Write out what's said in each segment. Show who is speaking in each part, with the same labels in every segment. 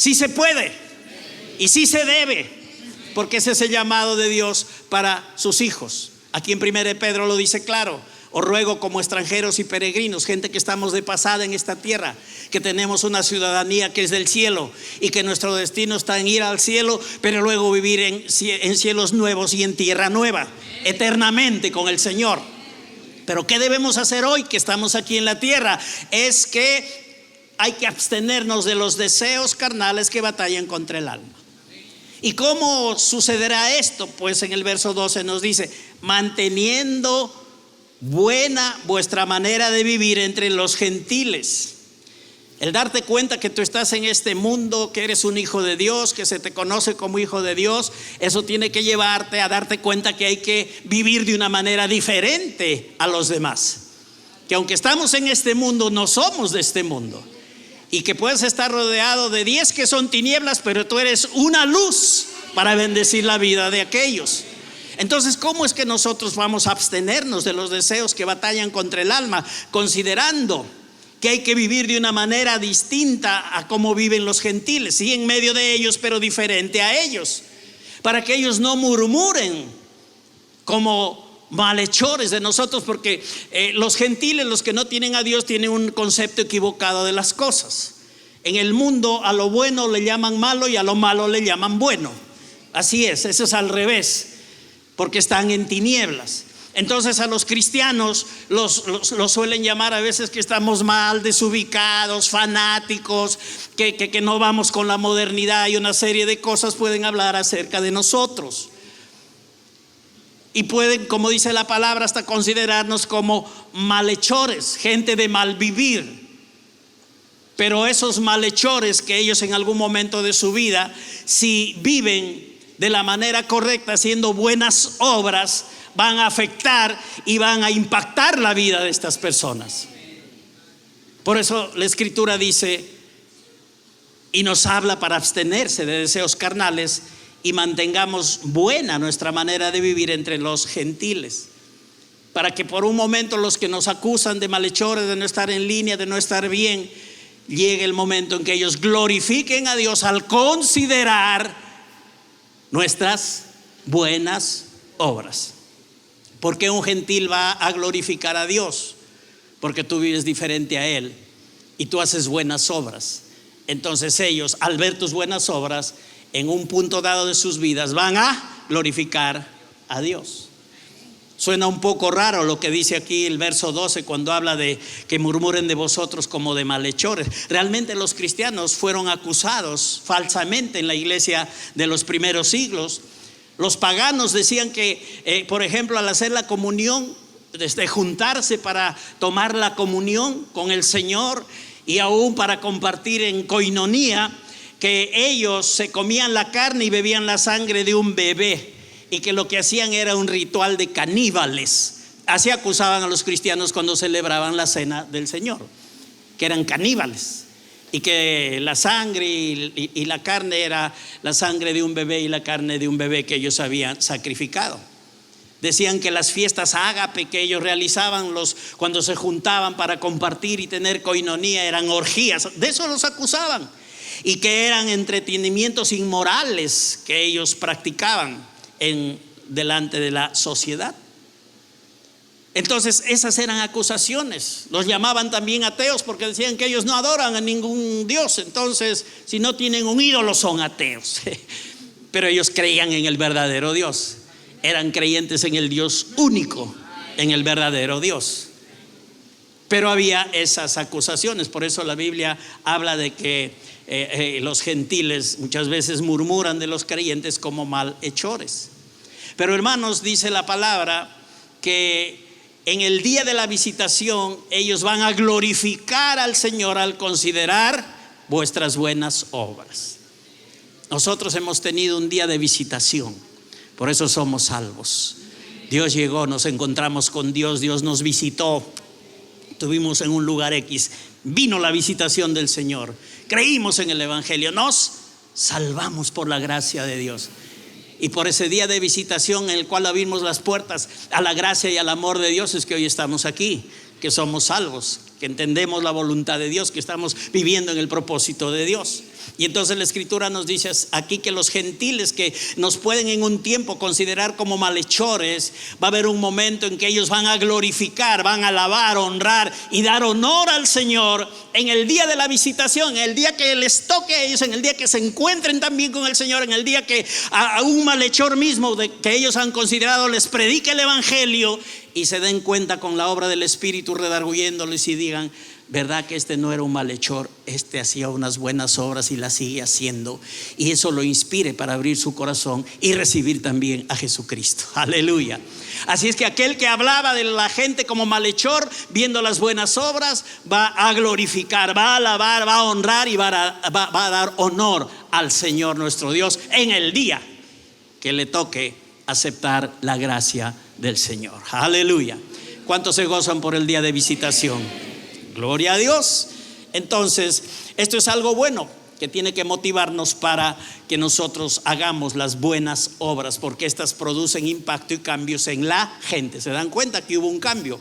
Speaker 1: Sí se puede y sí se debe, porque ese es el llamado de Dios para sus hijos. Aquí en 1 Pedro lo dice claro: os ruego como extranjeros y peregrinos, gente que estamos de pasada en esta tierra, que tenemos una ciudadanía que es del cielo y que nuestro destino está en ir al cielo, pero luego vivir en cielos nuevos y en tierra nueva, eternamente con el Señor. Pero ¿qué debemos hacer hoy que estamos aquí en la tierra? Es que hay que abstenernos de los deseos carnales que batallan contra el alma. ¿Y cómo sucederá esto? Pues en el verso 12 nos dice: manteniendo buena vuestra manera de vivir entre los gentiles. El darte cuenta que tú estás en este mundo, que eres un hijo de Dios, que se te conoce como hijo de Dios, eso tiene que llevarte a darte cuenta que hay que vivir de una manera diferente a los demás. Que aunque estamos en este mundo, no somos de este mundo. Y que puedes estar rodeado de 10 que son tinieblas, pero tú eres una luz para bendecir la vida de aquellos. Entonces, ¿cómo es que nosotros vamos a abstenernos de los deseos que batallan contra el alma? Considerando que hay que vivir de una manera distinta a cómo viven los gentiles, sí, en medio de ellos, pero diferente a ellos, para que ellos no murmuren como malhechores de nosotros, porque los gentiles, los que no tienen a Dios, tienen un concepto equivocado de las cosas. En el mundo a lo bueno le llaman malo y a lo malo le llaman bueno. Así es, eso es al revés, porque están en tinieblas. Entonces a los cristianos los suelen llamar a veces que estamos mal, desubicados, fanáticos, que no vamos con la modernidad, y una serie de cosas pueden hablar acerca de nosotros. Y pueden, como dice la palabra, hasta considerarnos como malhechores, gente de mal vivir. Pero esos malhechores que ellos en algún momento de su vida, si viven de la manera correcta, haciendo buenas obras, van a afectar y van a impactar la vida de estas personas. Por eso la Escritura dice y nos habla para abstenerse de deseos carnales y mantengamos buena nuestra manera de vivir entre los gentiles, para que por un momento los que nos acusan de malhechores, de no estar en línea, de no estar bien, llegue el momento en que ellos glorifiquen a Dios al considerar nuestras buenas obras. ¿Por qué un gentil va a glorificar a Dios? Porque tú vives diferente a Él y tú haces buenas obras. Entonces ellos, al ver tus buenas obras, en un punto dado de sus vidas van a glorificar a Dios. Suena un poco raro lo que dice aquí el verso 12 cuando habla de que murmuren de vosotros como de malhechores. Realmente los cristianos fueron acusados falsamente en la iglesia de los primeros siglos. Los paganos decían que, por ejemplo, al hacer la comunión, desde juntarse para tomar la comunión con el Señor y aún para compartir en coinonía, que ellos se comían la carne y bebían la sangre de un bebé, y que lo que hacían era un ritual de caníbales. Así acusaban a los cristianos cuando celebraban la cena del Señor, que eran caníbales, y que la sangre y la carne era la sangre de un bebé y la carne de un bebé que ellos habían sacrificado. Decían que las fiestas ágape que ellos realizaban cuando se juntaban para compartir y tener coinonía eran orgías. De eso los acusaban. Y que eran entretenimientos inmorales que ellos practicaban delante de la sociedad. Entonces esas eran acusaciones. Los llamaban también ateos porque decían que ellos no adoran a ningún Dios. Entonces, si no tienen un ídolo, son ateos. Pero ellos creían en el verdadero Dios. Eran creyentes en el Dios único, en el verdadero Dios. Pero había esas acusaciones. Por eso la Biblia habla de que los gentiles muchas veces murmuran de los creyentes como malhechores. Pero hermanos, dice la palabra que en el día de la visitación ellos van a glorificar al Señor al considerar vuestras buenas obras. Nosotros hemos tenido un día de visitación, por eso somos salvos. Dios llegó, nos encontramos con Dios, Dios nos visitó. Estuvimos en un lugar X, vino la visitación del Señor, creímos en el Evangelio, nos salvamos por la gracia de Dios. Y por ese día de visitación en el cual abrimos las puertas a la gracia y al amor de Dios es que hoy estamos aquí, que somos salvos, que entendemos la voluntad de Dios, que estamos viviendo en el propósito de Dios. Y entonces la escritura nos dice aquí que los gentiles que nos pueden en un tiempo considerar como malhechores, va a haber un momento en que ellos van a glorificar, van a alabar, honrar y dar honor al Señor en el día de la visitación, en el día que les toque a ellos, en el día que se encuentren también con el Señor, en el día que a un malhechor mismo que ellos han considerado les predique el evangelio y se den cuenta con la obra del Espíritu redarguyéndoles y digan: ¿verdad que este no era un malhechor? Este hacía unas buenas obras y las sigue haciendo, y eso lo inspire para abrir su corazón y recibir también a Jesucristo. Aleluya. Así es que aquel que hablaba de la gente como malhechor, viendo las buenas obras, va a glorificar, va a alabar, va a honrar y va a dar honor al Señor nuestro Dios en el día que le toque aceptar la gracia del Señor. Aleluya. ¿Cuántos se gozan por el día de visitación? Gloria a Dios. Entonces, esto es algo bueno que tiene que motivarnos para que nosotros hagamos las buenas obras, porque estas producen impacto y cambios en la gente. ¿Se dan cuenta que hubo un cambio?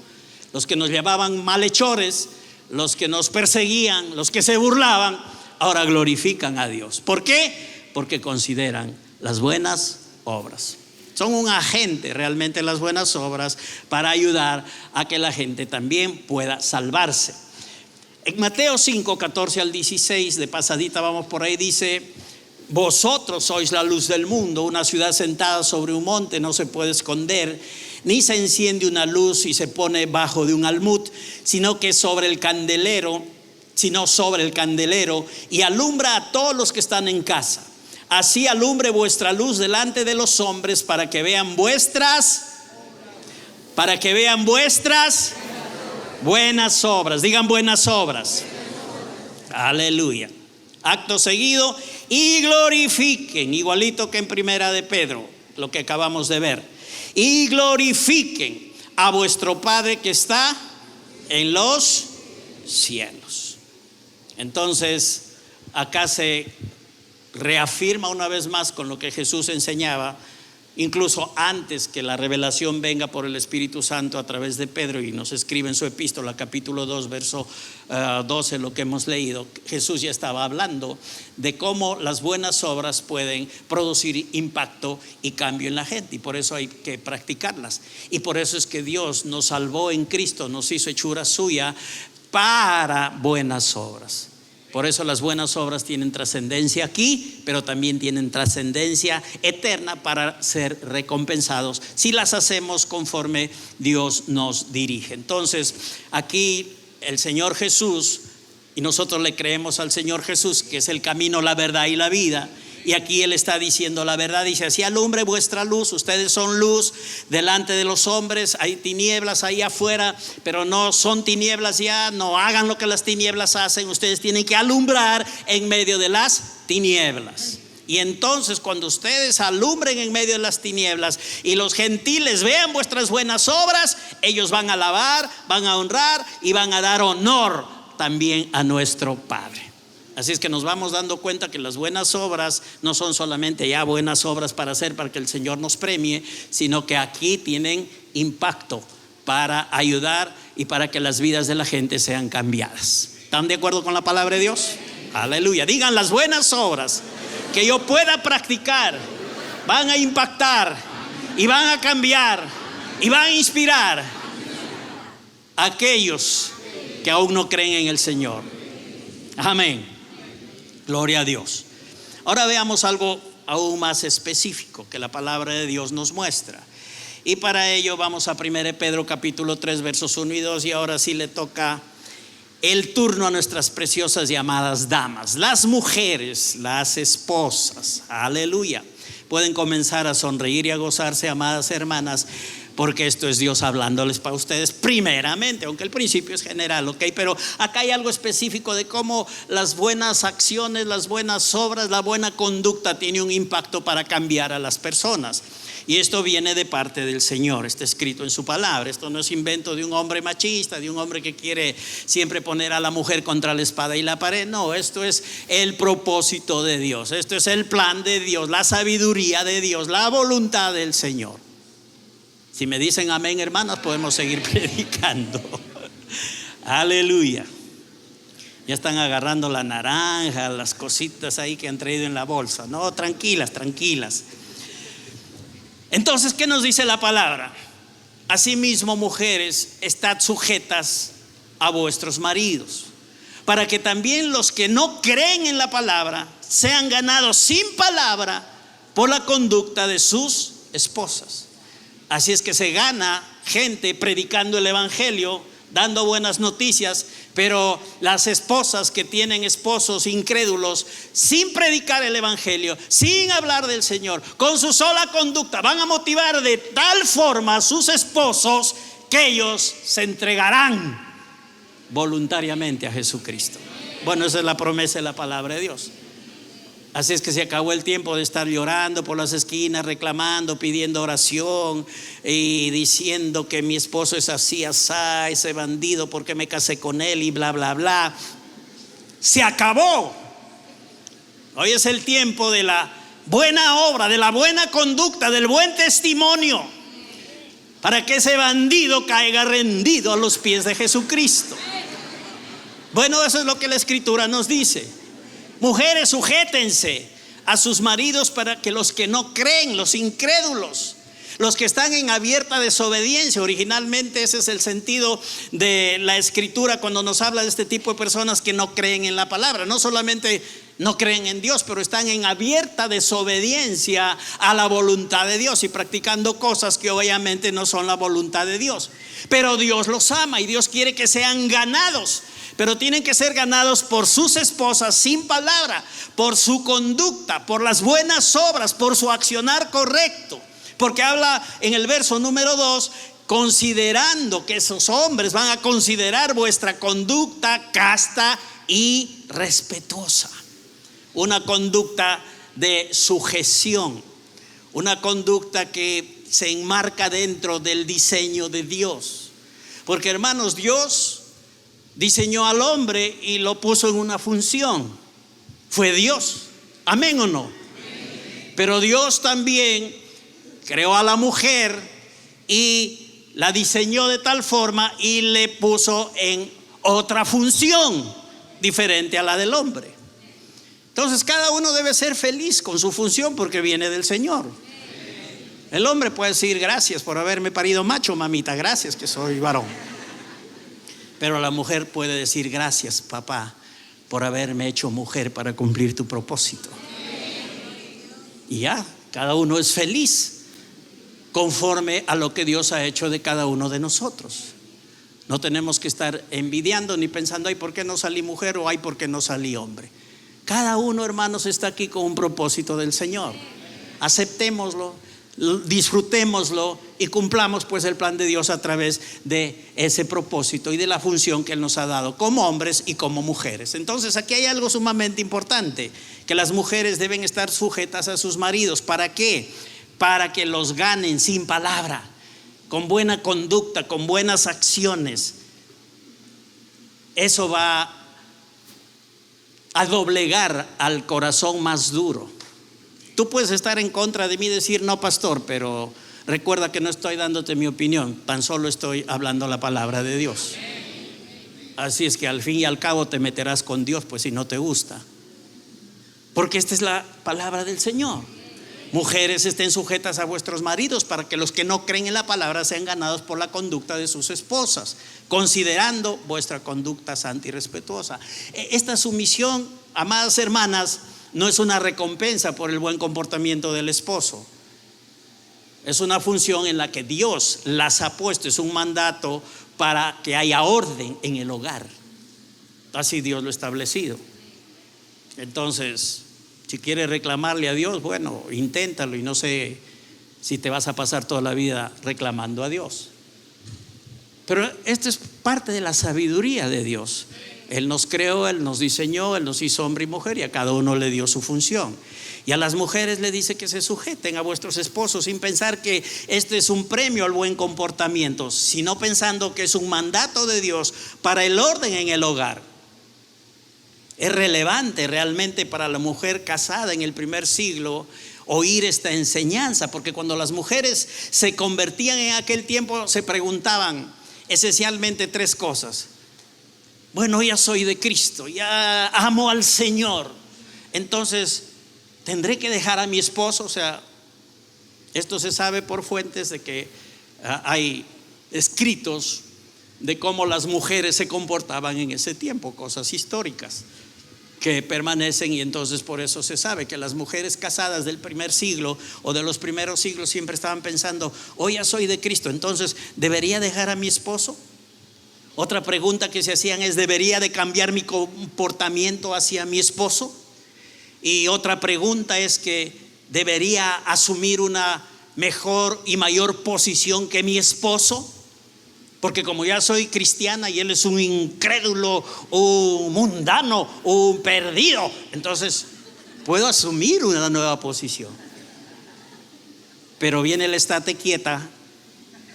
Speaker 1: Los que nos llamaban malhechores, los que nos perseguían, los que se burlaban, ahora glorifican a Dios. ¿Por qué? Porque consideran las buenas obras. Son un agente realmente las buenas obras para ayudar a que la gente también pueda salvarse. En Mateo 5, 14 al 16, de pasadita vamos por ahí, dice: vosotros sois la luz del mundo. Una ciudad sentada sobre un monte no se puede esconder, ni se enciende una luz y se pone bajo de un almud, sino sobre el candelero, y alumbra a todos los que están en casa. Así alumbre vuestra luz delante de los hombres, para que vean vuestras buenas obras. Digan: buenas obras. Aleluya. Acto seguido: y glorifiquen, igualito que en primera de Pedro, lo que acabamos de ver, y glorifiquen a vuestro Padre que está en los cielos. Entonces, acá se reafirma una vez más con lo que Jesús enseñaba, incluso antes que la revelación venga por el Espíritu Santo a través de Pedro, y nos escribe en su epístola capítulo 2 verso 12 lo que hemos leído. Jesús ya estaba hablando de cómo las buenas obras pueden producir impacto y cambio en la gente, y por eso hay que practicarlas. Y por eso es que Dios nos salvó en Cristo, nos hizo hechura suya para buenas obras. Por eso las buenas obras tienen trascendencia aquí, pero también tienen trascendencia eterna para ser recompensados si las hacemos conforme Dios nos dirige. Entonces, aquí el Señor Jesús, y nosotros le creemos al Señor Jesús, que es el camino, la verdad y la vida. Y aquí Él está diciendo la verdad, dice: así alumbre vuestra luz. Ustedes son luz delante de los hombres. Hay tinieblas ahí afuera, pero no son tinieblas ya. No hagan lo que las tinieblas hacen. Ustedes tienen que alumbrar en medio de las tinieblas. Y entonces, cuando ustedes alumbren en medio de las tinieblas y los gentiles vean vuestras buenas obras, ellos van a alabar, van a honrar y van a dar honor también a nuestro Padre. Así es que nos vamos dando cuenta que las buenas obras no son solamente ya buenas obras para hacer, para que el Señor nos premie, sino que aquí tienen impacto para ayudar y para que las vidas de la gente sean cambiadas. ¿Están de acuerdo con la palabra de Dios? Aleluya. Digan: las buenas obras que yo pueda practicar van a impactar y van a cambiar y van a inspirar a aquellos que aún no creen en el Señor. Amén. Gloria a Dios. Ahora veamos algo aún más específico que la palabra de Dios nos muestra. Y para ello vamos a 1 Pedro capítulo 3 versos 1 y 2. Y ahora sí le toca el turno a nuestras preciosas y amadas damas, las mujeres, las esposas. Aleluya. Pueden comenzar a sonreír y a gozarse, amadas hermanas, porque esto es Dios hablándoles para ustedes primeramente, aunque el principio es general, ¿ok? Pero acá hay algo específico de cómo las buenas acciones, las buenas obras, la buena conducta tiene un impacto para cambiar a las personas. Y esto viene de parte del Señor, está escrito en su palabra. Esto no es invento de un hombre machista, de un hombre que quiere siempre poner a la mujer contra la espada y la pared. No, esto es el propósito de Dios, esto es el plan de Dios, la sabiduría de Dios, la voluntad del Señor. Si me dicen amén, hermanas, podemos seguir predicando. Aleluya. Ya están agarrando la naranja, las cositas ahí que han traído en la bolsa. No, tranquilas, tranquilas. Entonces, ¿qué nos dice la palabra? Asimismo, mujeres, estad sujetas a vuestros maridos, para que también los que no creen en la palabra sean ganados sin palabra por la conducta de sus esposas. Así es que se gana gente predicando el evangelio, dando buenas noticias, pero las esposas que tienen esposos incrédulos, sin predicar el evangelio, sin hablar del Señor, con su sola conducta, van a motivar de tal forma a sus esposos que ellos se entregarán voluntariamente a Jesucristo. Bueno, esa es la promesa de la palabra de Dios. Así es que se acabó el tiempo de estar llorando por las esquinas, reclamando, pidiendo oración y diciendo que mi esposo es así, asá, ese bandido porque me casé con él y bla, bla, bla. Se acabó. Hoy es el tiempo de la buena obra, de la buena conducta, del buen testimonio, para que ese bandido caiga rendido a los pies de Jesucristo. Bueno, eso es lo que la Escritura nos dice. Mujeres, sujétense a sus maridos, para que los que no creen, los incrédulos, los que están en abierta desobediencia, originalmente ese es el sentido de la Escritura cuando nos habla de este tipo de personas que no creen en la palabra. No solamente no creen en Dios, pero están en abierta desobediencia a la voluntad de Dios y practicando cosas que obviamente no son la voluntad de Dios. Pero Dios los ama y Dios quiere que sean ganados. Pero tienen que ser ganados por sus esposas sin palabra, por su conducta, por las buenas obras, por su accionar correcto. Porque habla en el verso número 2, considerando que esos hombres van a considerar vuestra conducta casta y respetuosa. Una conducta de sujeción, una conducta que se enmarca dentro del diseño de Dios. Porque, hermanos, Dios diseñó al hombre y lo puso en una función. Fue Dios. ¿Amén o no? Amén. Pero Dios también creó a la mujer y la diseñó de tal forma y le puso en otra función diferente a la del hombre. Entonces cada uno debe ser feliz con su función porque viene del Señor. El hombre puede decir: gracias por haberme parido macho, mamita, gracias que soy varón. Pero la mujer puede decir: gracias, papá, por haberme hecho mujer para cumplir tu propósito. Y ya, cada uno es feliz conforme a lo que Dios ha hecho de cada uno de nosotros. No tenemos que estar envidiando ni pensando: ay, ¿por qué no salí mujer? O ay, ¿por qué no salí hombre? Cada uno, hermanos, está aquí con un propósito del Señor. Aceptémoslo, disfrutémoslo y cumplamos pues el plan de Dios a través de ese propósito y de la función que Él nos ha dado como hombres y como mujeres. Entonces aquí hay algo sumamente importante, que las mujeres deben estar sujetas a sus maridos. ¿Para qué? Para que los ganen sin palabra, con buena conducta, con buenas acciones. Eso va a doblegar al corazón más duro. Tú puedes estar en contra de mí y decir: no, pastor, pero recuerda que no estoy dándote mi opinión, tan solo estoy hablando la palabra de Dios. Así es que al fin y al cabo te meterás con Dios, pues, si no te gusta, porque esta es la palabra del Señor. Mujeres, estén sujetas a vuestros maridos, para que los que no creen en la palabra sean ganados por la conducta de sus esposas, considerando vuestra conducta santa y respetuosa. Esta sumisión, amadas hermanas, no es una recompensa por el buen comportamiento del esposo. Es una función en la que Dios las ha puesto. Es un mandato para que haya orden en el hogar. Así Dios lo ha establecido. Entonces, si quieres reclamarle a Dios, bueno, inténtalo, y no sé si te vas a pasar toda la vida reclamando a Dios. Pero esto es parte de la sabiduría de Dios. Él nos creó, Él nos diseñó, Él nos hizo hombre y mujer, y a cada uno le dio su función. Y a las mujeres le dice que se sujeten a vuestros esposos, sin pensar que este es un premio al buen comportamiento, sino pensando que es un mandato de Dios para el orden en el hogar. Es relevante realmente para la mujer casada en el primer siglo oír esta enseñanza, porque cuando las mujeres se convertían en aquel tiempo se preguntaban esencialmente tres cosas: bueno, ya soy de Cristo, ya amo al Señor, entonces tendré que dejar a mi esposo. O sea, esto se sabe por fuentes de que hay escritos de cómo las mujeres se comportaban en ese tiempo, cosas históricas que permanecen, y entonces por eso se sabe que las mujeres casadas del primer siglo o de los primeros siglos siempre estaban pensando: hoy ya soy de Cristo, entonces ¿debería dejar a mi esposo? Otra pregunta que se hacían es: ¿debería de cambiar mi comportamiento hacia mi esposo? Y otra pregunta es que ¿debería asumir una mejor y mayor posición que mi esposo? Porque como ya soy cristiana y él es un incrédulo, un mundano, un perdido, entonces puedo asumir una nueva posición. Pero viene el estate quieta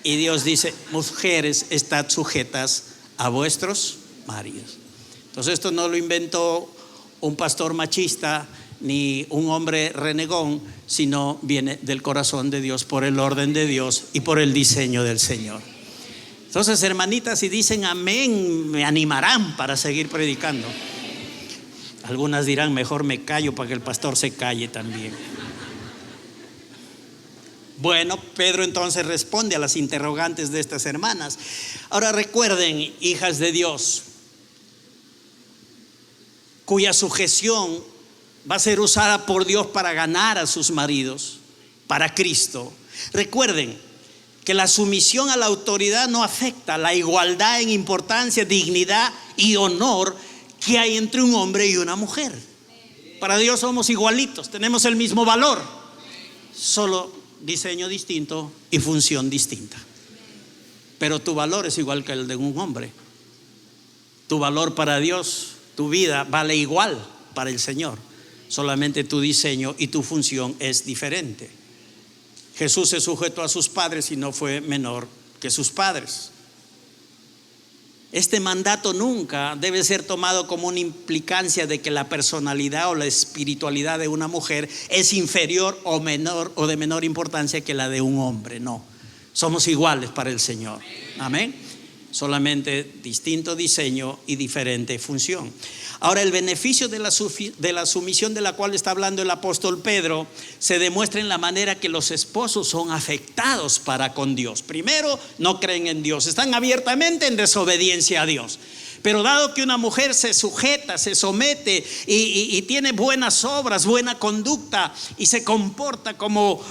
Speaker 1: y Dios dice: mujeres, estad sujetas a vuestros maridos. Entonces esto no lo inventó un pastor machista ni un hombre renegón, sino viene del corazón de Dios, por el orden de Dios y por el diseño del Señor. Entonces, hermanitas, si dicen amén, me animarán para seguir predicando. Algunas dirán: mejor me callo para que el pastor se calle también. Bueno, Pedro entonces responde a las interrogantes de estas hermanas. Ahora recuerden, hijas de Dios, cuya sujeción va a ser usada por Dios para ganar a sus maridos, para Cristo. Recuerden que la sumisión a la autoridad no afecta la igualdad en importancia, dignidad y honor que hay entre un hombre y una mujer. Para Dios somos igualitos, tenemos el mismo valor, solo diseño distinto y función distinta. Pero tu valor es igual que el de un hombre. Tu valor para Dios, tu vida vale igual para el Señor, solamente tu diseño y tu función es diferente. Jesús se sujetó a sus padres y no fue menor que sus padres. Este mandato nunca debe ser tomado como una implicancia de que la personalidad o la espiritualidad de una mujer es inferior o menor o de menor importancia que la de un hombre. No, somos iguales para el Señor. Amén. Solamente distinto diseño y diferente función. Ahora, el beneficio de la sumisión de la cual está hablando el apóstol Pedro se demuestra en la manera que los esposos son afectados para con Dios. Primero, no creen en Dios, están abiertamente en desobediencia a Dios. Pero dado que una mujer se sujeta, se somete y tiene buenas obras, buena conducta y se comporta como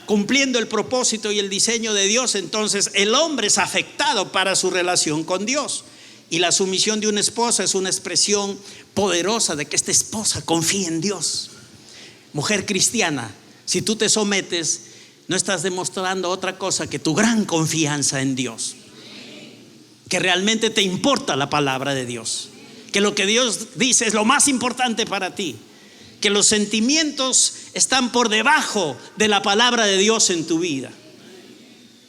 Speaker 1: cumpliendo el propósito y el diseño de Dios, entonces el hombre es afectado para su relación con Dios. Y la sumisión de una esposa es una expresión poderosa de que esta esposa confía en Dios. Mujer cristiana, si tú te sometes, no estás demostrando otra cosa que tu gran confianza en Dios, que realmente te importa la palabra de Dios, que lo que Dios dice es lo más importante para ti, que los sentimientos están por debajo de la palabra de Dios en tu vida.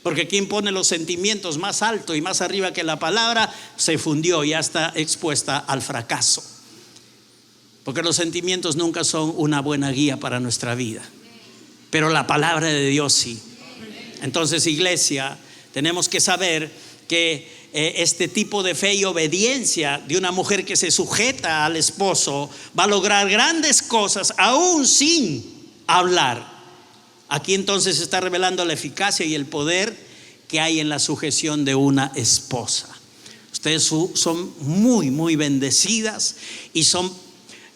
Speaker 1: Porque quien pone los sentimientos más alto y más arriba que la palabra se fundió, ya está expuesta al fracaso. Porque los sentimientos nunca son una buena guía para nuestra vida, pero la palabra de Dios sí. Entonces, iglesia, tenemos que saber que este tipo de fe y obediencia de una mujer que se sujeta al esposo va a lograr grandes cosas aún sin hablar. Aquí entonces se está revelando la eficacia y el poder que hay en la sujeción de una esposa. Ustedes son muy bendecidas y son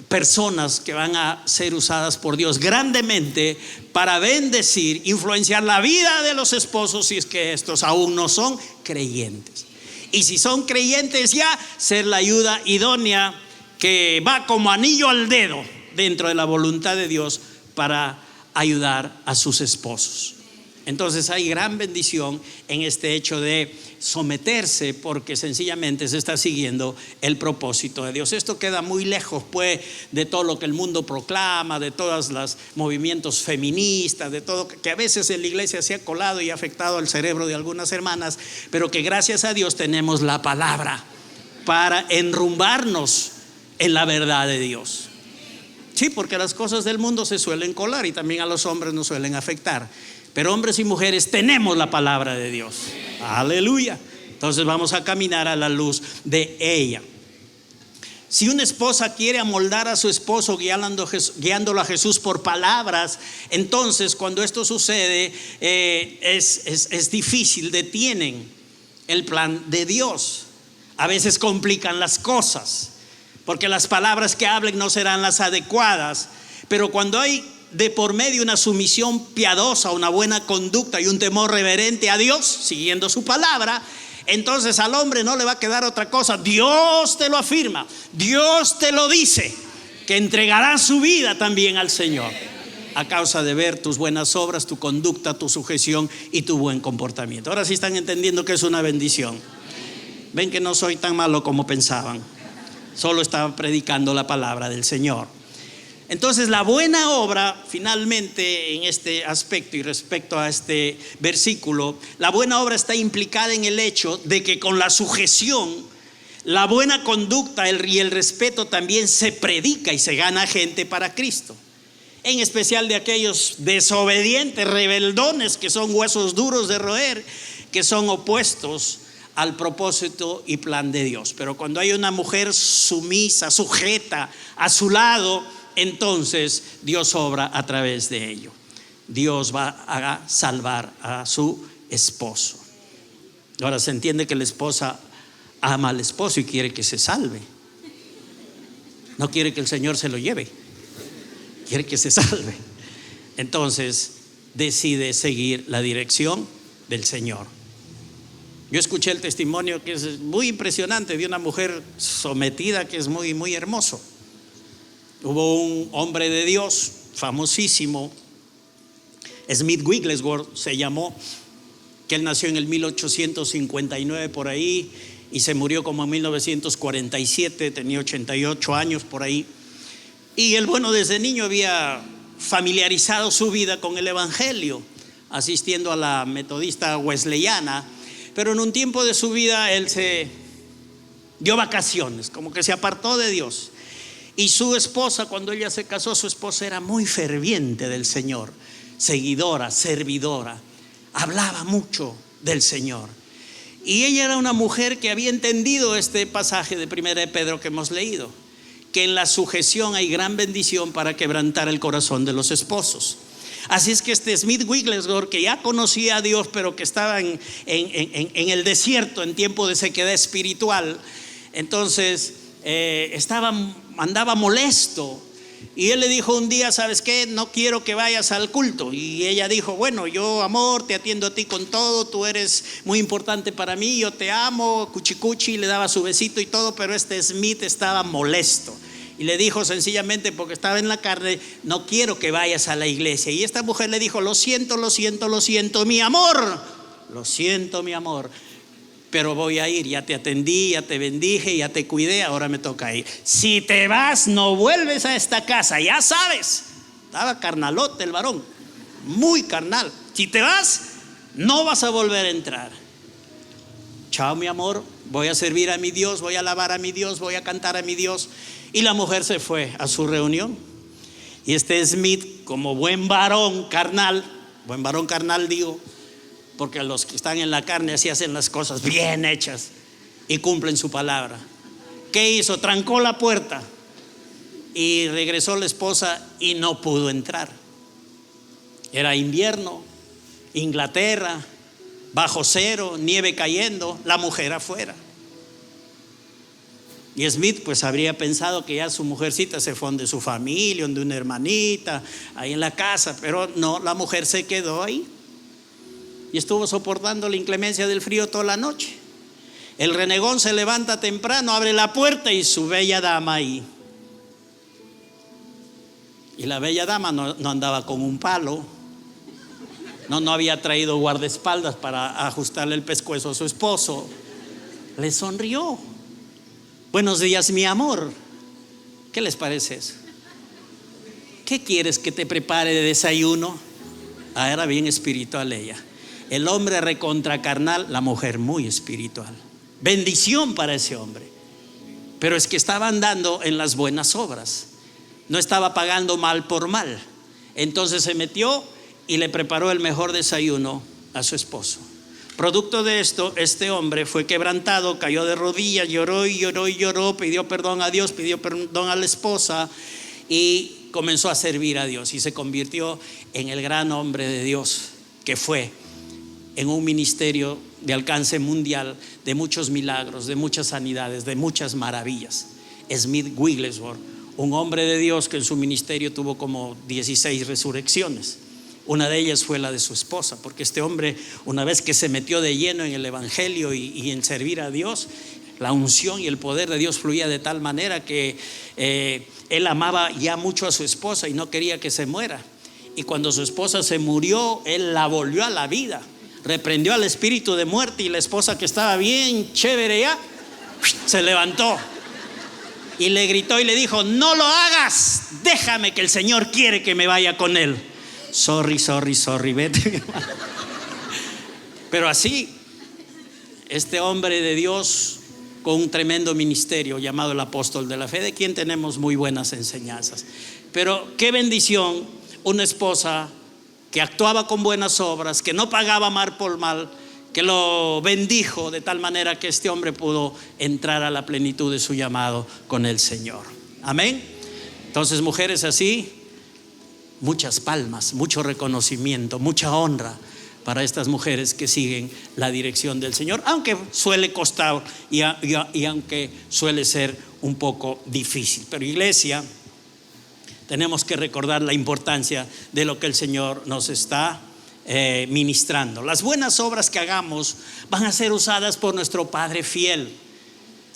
Speaker 1: personas que van a ser usadas por Dios grandemente para bendecir, influenciar la vida de los esposos, si es que estos aún no son creyentes. Y si son creyentes ya, ser la ayuda idónea que va como anillo al dedo dentro de la voluntad de Dios para ayudar a sus esposos. Entonces hay gran bendición en este hecho de someterse, porque sencillamente se está siguiendo el propósito de Dios. Esto queda muy lejos pues de todo lo que el mundo proclama, de todos los movimientos feministas, de todo que a veces en la iglesia se ha colado y ha afectado al cerebro de algunas hermanas, pero que gracias a Dios tenemos la palabra para enrumbarnos en la verdad de Dios. Sí, porque las cosas del mundo se suelen colar y también a los hombres nos suelen afectar. Pero hombres y mujeres tenemos la palabra de Dios. Aleluya. Entonces vamos a caminar a la luz de ella. Si una esposa quiere amoldar a su esposo guiándolo a Jesús por palabras, entonces cuando esto sucede es difícil, detienen el plan de Dios. A veces complican las cosas, porque las palabras que hablen no serán las adecuadas. Pero cuando hay de por medio una sumisión piadosa, una buena conducta y un temor reverente a Dios, siguiendo su palabra, entonces al hombre no le va a quedar otra cosa. Dios te lo afirma, Dios te lo dice, que entregará su vida también al Señor a causa de ver tus buenas obras, tu conducta, tu sujeción y tu buen comportamiento. Ahora sí están entendiendo que es una bendición. Ven que no soy tan malo como pensaban, solo estaba predicando la palabra del Señor. Entonces la buena obra, finalmente, en este aspecto y respecto a este versículo, la buena obra está implicada en el hecho de que con la sujeción, la buena conducta y el respeto también se predica y se gana gente para Cristo. En especial de aquellos desobedientes, rebeldones, que son huesos duros de roer, que son opuestos al propósito y plan de Dios. Pero cuando hay una mujer sumisa, sujeta a su lado, entonces Dios obra a través de ello. Dios va a salvar a su esposo. Ahora se entiende que la esposa ama al esposo y quiere que se salve. No quiere que el Señor se lo lleve, quiere que se salve. Entonces decide seguir la dirección del Señor. Yo escuché el testimonio que es muy impresionante de una mujer sometida, que es muy, muy hermoso. Hubo un hombre de Dios famosísimo, Smith Wigglesworth se llamó, que él nació en el 1859 por ahí y se murió como en 1947, tenía 88 años por ahí. Y él, bueno, desde niño había familiarizado su vida con el evangelio, asistiendo a la metodista wesleyana, pero en un tiempo de su vida él se dio vacaciones, como que se apartó de Dios. Y su esposa, cuando ella se casó, su esposa era muy ferviente del Señor, seguidora, servidora, hablaba mucho del Señor. Y ella era una mujer que había entendido este pasaje de 1 de Pedro que hemos leído, que en la sujeción hay gran bendición para quebrantar el corazón de los esposos. Así es que este Smith Wigglesworth, que ya conocía a Dios, pero que estaba en el desierto en tiempo de sequedad espiritual, entonces andaba molesto. Y él le dijo un día: ¿sabes qué? No quiero que vayas al culto. Y ella dijo: bueno, yo, amor, te atiendo a ti con todo, tú eres muy importante para mí, yo te amo, cuchicuchi, le daba su besito y todo. Pero este Smith estaba molesto y le dijo sencillamente, porque estaba en la carne: no quiero que vayas a la iglesia. Y esta mujer le dijo: lo siento, mi amor, lo siento, mi amor, pero voy a ir, ya te atendí, ya te bendije, ya te cuidé, ahora me toca ir. Si te vas, no vuelves a esta casa, ya sabes. Estaba carnalote el varón, muy carnal. Si te vas, no vas a volver a entrar. Chao, mi amor, voy a servir a mi Dios, voy a alabar a mi Dios, voy a cantar a mi Dios. Y la mujer se fue a su reunión. Y este Smith, como buen varón carnal digo, porque los que están en la carne así hacen las cosas bien hechas y cumplen su palabra. ¿Qué hizo? Trancó la puerta y regresó la esposa y no pudo entrar. Era invierno, Inglaterra, bajo cero, nieve cayendo, la mujer afuera. Y Smith pues habría pensado que ya su mujercita se fue de su familia, de una hermanita, ahí en la casa, pero no, la mujer se quedó ahí. Y estuvo soportando la inclemencia del frío toda la noche. El renegón se levanta temprano, abre la puerta y su bella dama ahí. Y la bella dama no andaba con un palo, no había traído guardaespaldas para ajustarle el pescuezo a su esposo. Le sonrió. Buenos días, mi amor. ¿Qué les parece eso? ¿Qué quieres que te prepare de desayuno? Era bien espiritual ella. El hombre recontra carnal, la mujer muy espiritual. Bendición para ese hombre. Pero es que estaba andando en las buenas obras, no estaba pagando mal por mal. Entonces se metió y le preparó el mejor desayuno a su esposo. Producto de esto, este hombre fue quebrantado, cayó de rodillas, lloró y lloró y lloró, pidió perdón a Dios, pidió perdón a la esposa y comenzó a servir a Dios y se convirtió en el gran hombre de Dios que fue, en un ministerio de alcance mundial, de muchos milagros, de muchas sanidades, de muchas maravillas. Smith Wigglesworth, un hombre de Dios que en su ministerio tuvo como 16 resurrecciones. Una de ellas fue la de su esposa, porque este hombre, una vez que se metió de lleno en el evangelio y en servir a Dios, la unción y el poder de Dios fluía de tal manera que él amaba ya mucho a su esposa y no quería que se muera. Y cuando su esposa se murió, él la volvió a la vida, reprendió al espíritu de muerte, y la esposa, que estaba bien chévere ya, se levantó y le gritó y le dijo: no lo hagas, déjame, que el Señor quiere que me vaya con él. Sorry, vete. Pero así, este hombre de Dios con un tremendo ministerio llamado el apóstol de la fe, de quien tenemos muy buenas enseñanzas. Pero qué bendición, una esposa que actuaba con buenas obras, que no pagaba mal por mal, que lo bendijo de tal manera que este hombre pudo entrar a la plenitud de su llamado con el Señor. Amén. Entonces, mujeres así, muchas palmas, mucho reconocimiento, mucha honra para estas mujeres que siguen la dirección del Señor, aunque suele costar y aunque suele ser un poco difícil. Pero, iglesia, tenemos que recordar la importancia de lo que el Señor nos está ministrando. Las buenas obras que hagamos van a ser usadas por nuestro Padre fiel.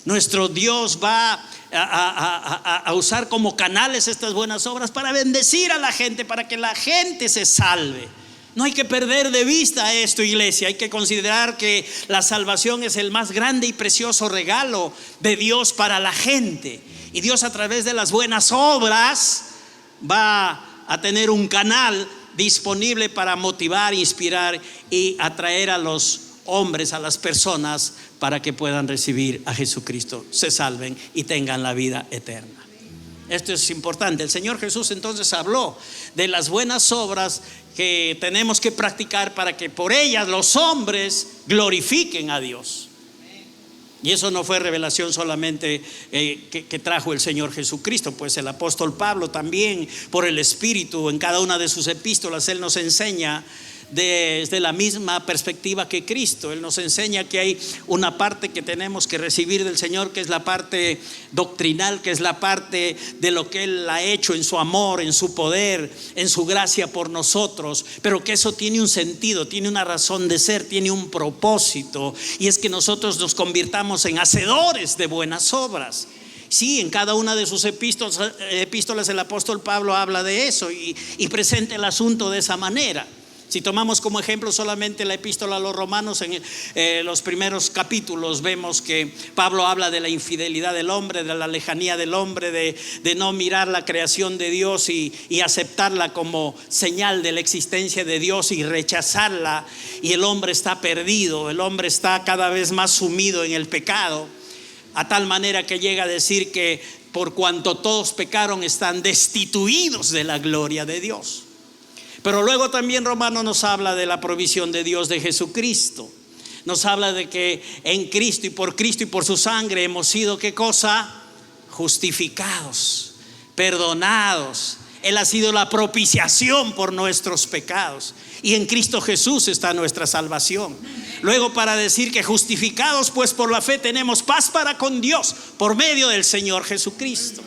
Speaker 1: Nuestro Dios va a usar como canales estas buenas obras para bendecir a la gente, para que la gente se salve. No hay que perder de vista esto, iglesia. Hay que considerar que la salvación es el más grande y precioso regalo de Dios para la gente. Y Dios, a través de las buenas obras, va a tener un canal disponible para motivar, inspirar y atraer a los hombres, a las personas, para que puedan recibir a Jesucristo, se salven y tengan la vida eterna. Esto es importante. El Señor Jesús entonces habló de las buenas obras que tenemos que practicar para que por ellas los hombres glorifiquen a Dios. Y eso no fue revelación solamente que trajo el Señor Jesucristo, pues el apóstol Pablo también, por el Espíritu, en cada una de sus epístolas, él nos enseña desde la misma perspectiva que Cristo. Él nos enseña que hay una parte que tenemos que recibir del Señor, que es la parte doctrinal, que es la parte de lo que Él ha hecho en su amor, en su poder, en su gracia por nosotros, pero que eso tiene un sentido, tiene una razón de ser, tiene un propósito, y es que nosotros nos convirtamos en hacedores de buenas obras. Sí, en cada una de sus epístolas el apóstol Pablo habla de eso y presenta el asunto de esa manera. Si tomamos como ejemplo solamente la epístola a los Romanos, en los primeros capítulos vemos que Pablo habla de la infidelidad del hombre, de la lejanía del hombre, de no mirar la creación de Dios y aceptarla como señal de la existencia de Dios y rechazarla. Y el hombre está perdido, el hombre está cada vez más sumido en el pecado, a tal manera que llega a decir que por cuanto todos pecaron están destituidos de la gloria de Dios. Pero luego también Romanos nos habla de la provisión de Dios, de Jesucristo. Nos habla de que en Cristo y por su sangre hemos sido, ¿qué cosa? Justificados, perdonados. Él ha sido la propiciación por nuestros pecados. Y en Cristo Jesús está nuestra salvación. Luego, para decir que justificados pues por la fe tenemos paz para con Dios por medio del Señor Jesucristo.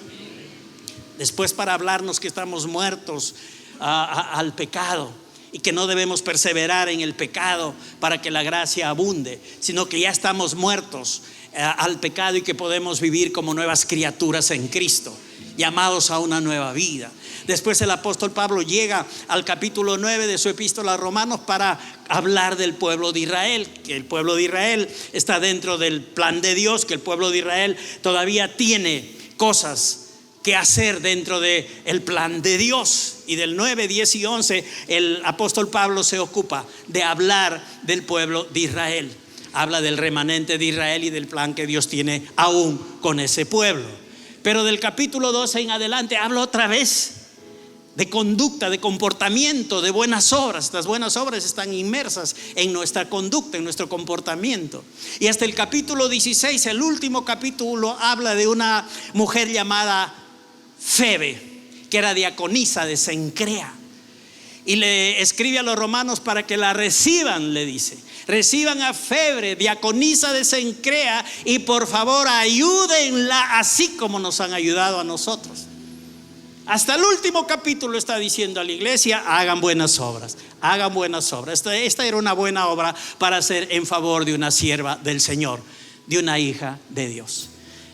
Speaker 1: Después, para hablarnos que estamos muertos al pecado y que no debemos perseverar en el pecado para que la gracia abunde, sino que ya estamos muertos al pecado y que podemos vivir como nuevas criaturas en Cristo, llamados a una nueva vida. Después el apóstol Pablo llega al capítulo 9 de su epístola a Romanos para hablar del pueblo de Israel, que el pueblo de Israel está dentro del plan de Dios, que el pueblo de Israel todavía tiene cosas que hacer dentro del plan de Dios. Y del 9, 10 y 11 el apóstol Pablo se ocupa de hablar del pueblo de Israel. Habla del remanente de Israel y del plan que Dios tiene aún con ese pueblo. Pero del capítulo 12 en adelante habla otra vez de conducta, de comportamiento, de buenas obras. Estas buenas obras están inmersas en nuestra conducta, en nuestro comportamiento. Y hasta el capítulo 16, el último capítulo, habla de una mujer llamada Febe, que era diaconisa de Cencrea. Y le escribe a los romanos para que la reciban, le dice: reciban a Febe, diaconisa de Cencrea, y por favor ayúdenla así como nos han ayudado a nosotros. Hasta el último capítulo está diciendo a la iglesia: hagan buenas obras, hagan buenas obras. Esta era una buena obra para hacer en favor de una sierva del Señor, de una hija de Dios.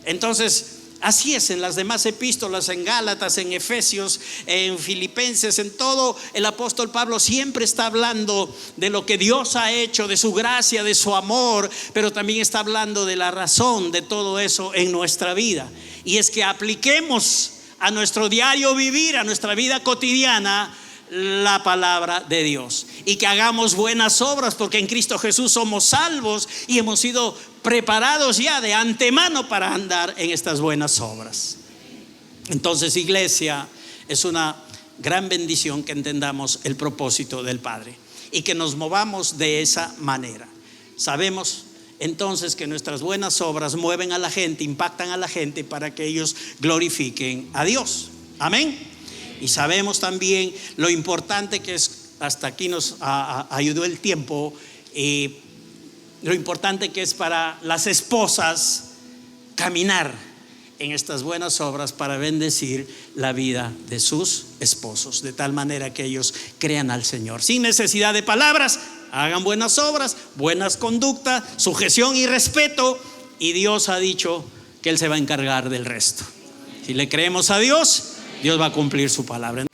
Speaker 1: Entonces, así es en las demás epístolas, en Gálatas, en Efesios, en Filipenses, en todo, el apóstol Pablo siempre está hablando de lo que Dios ha hecho, de su gracia, de su amor, pero también está hablando de la razón de todo eso en nuestra vida. Y es que apliquemos a nuestro diario vivir, a nuestra vida cotidiana, la palabra de Dios, y que hagamos buenas obras, porque en Cristo Jesús somos salvos y hemos sido preparados ya de antemano para andar en estas buenas obras. Entonces, iglesia, es una gran bendición que entendamos el propósito del Padre y que nos movamos de esa manera. Sabemos entonces que nuestras buenas obras mueven a la gente, impactan a la gente para que ellos glorifiquen a Dios. Amén. Y sabemos también lo importante que es, hasta aquí nos ayudó el tiempo, lo importante que es para las esposas caminar en estas buenas obras para bendecir la vida de sus esposos, de tal manera que ellos crean al Señor sin necesidad de palabras. Hagan buenas obras, buenas conductas, sujeción y respeto, y Dios ha dicho que Él se va a encargar del resto. Si le creemos a Dios, Dios va a cumplir su palabra.